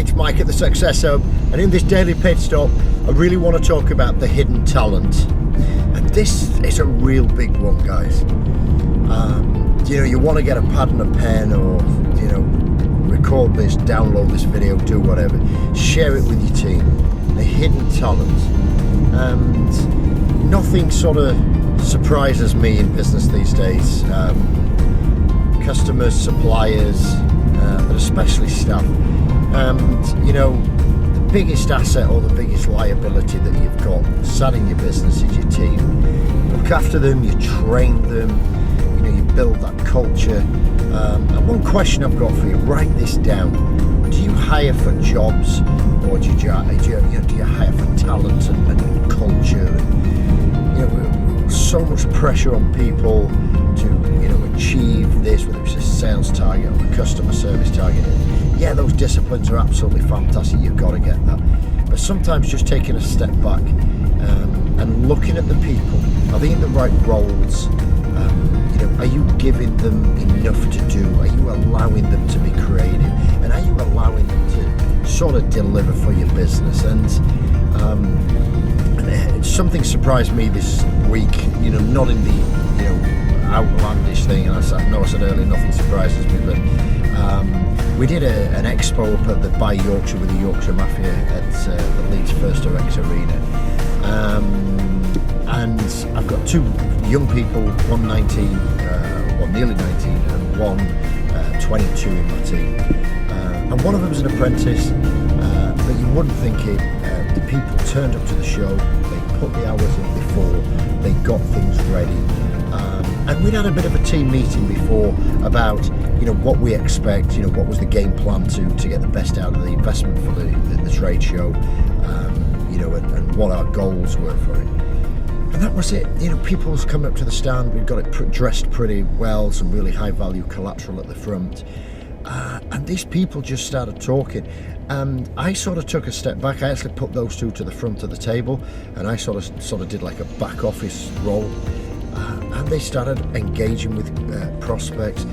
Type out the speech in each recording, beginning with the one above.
it's Mike at the Success Hub, and in this daily pit stop I really want to talk about the hidden talent. And this is a real big one, guys. You want to get a pad and a pen, or record this, download this video, do whatever, share it with your team. The hidden talent. And nothing sort of surprises me in business these days. Customers, suppliers, but especially staff. And the biggest asset or the biggest liability that you've got sat in your business is your team. You look after them, you train them, you build that culture. And one question I've got for you, write this down. Do you hire for jobs, or do you hire for talent and culture? And, so much pressure on people to achieve this, whether it's a sales target or a customer service target. Yeah, those disciplines are absolutely fantastic. You've got to get that. But sometimes just taking a step back and looking at the people. Are they in the right roles? Are you giving them enough to do? Are you allowing them to be creative? And are you allowing them to sort of deliver for your business? And something surprised me this week, not in the outlandish thing, and I know I said earlier nothing surprises me, but we did an expo up at the By Yorkshire with the Yorkshire Mafia at the Leeds First Direct Arena, and I've got two young people, one 19, nearly 19, and one 22 in my team, and one of them's an apprentice, but you wouldn't think it. The people turned up to the show, they put the hours in before, they got things ready, and we'd had a bit of a team meeting before about what we expect, what was the game plan to get the best out of the investment for the trade show, and what our goals were for it. And that was it. People's come up to the stand, we've got it dressed pretty well, some really high value collateral at the front, and these people just started talking, and I sort of took a step back. I actually put those two to the front of the table, and I sort of did like a back office role, and they started engaging with prospects,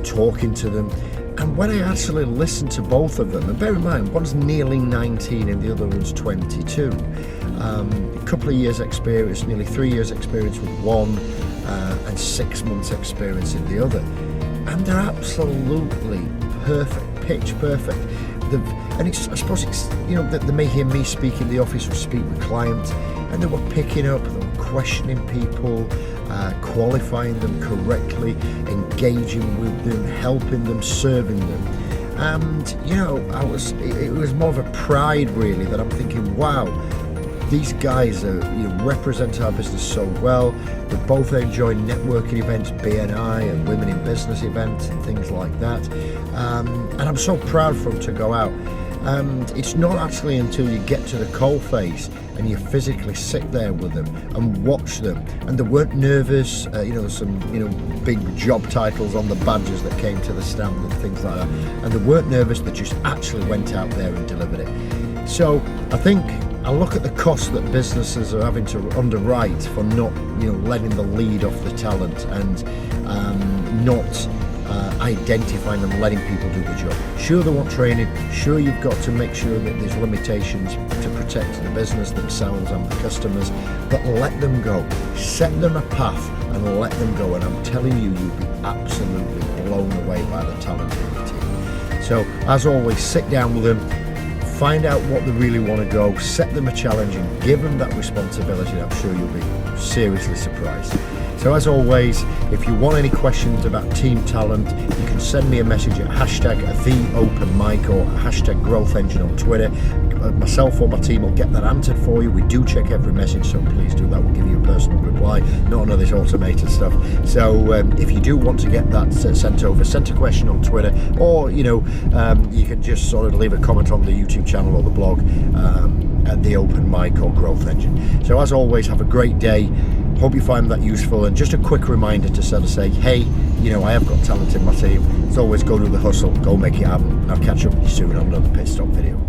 talking to them. And when I actually listened to both of them, and bear in mind, one's nearly 19 and the other one's 22, a couple of years experience, nearly 3 years experience with one, and 6 months experience in the other, and they're absolutely perfect, pitch perfect. I suppose it's that they may hear me speak in the office or speak with clients, and they were picking up, they were questioning people, qualifying them correctly, engaging with them, helping them, serving them. And it was more of a pride really, that I'm thinking, wow, these guys represent our business so well. They both enjoy networking events, BNI and Women in Business events and things like that. And I'm so proud for them to go out. And it's not actually until you get to the coal face and you physically sit there with them and watch them. And they weren't nervous. Some big job titles on the badges that came to the stand and things like that. And they weren't nervous. They just actually went out there and delivered it. So I think I look at the cost that businesses are having to underwrite for not, letting the lead off the talent, and not identifying and letting people do the job. Sure, they want training. Sure, you've got to make sure that there's limitations to protect the business, themselves and the customers, but let them go. Set them a path and let them go. And I'm telling you, you'll be absolutely blown away by the talent in your team. So, as always, sit down with them, find out what they really want to go, set them a challenge and give them that responsibility. I'm sure you'll be seriously surprised. So as always, if you want any questions about team talent, you can send me a message at #TheOpenMic or #GrowthEngine on Twitter. Myself or my team will get that answered for you. We do check every message, so please do that. We'll give you a personal reply, not none of this automated stuff. So if you do want to get that sent over, send a question on Twitter, or you can just sort of leave a comment on the YouTube channel or the blog at The Open Mic or Growth Engine. So as always, have a great day. Hope you find that useful, and just a quick reminder to sort of say, hey, I have got talent in my team. As always, go do the hustle, go make it happen, and I'll catch up with you soon on another pit stop video.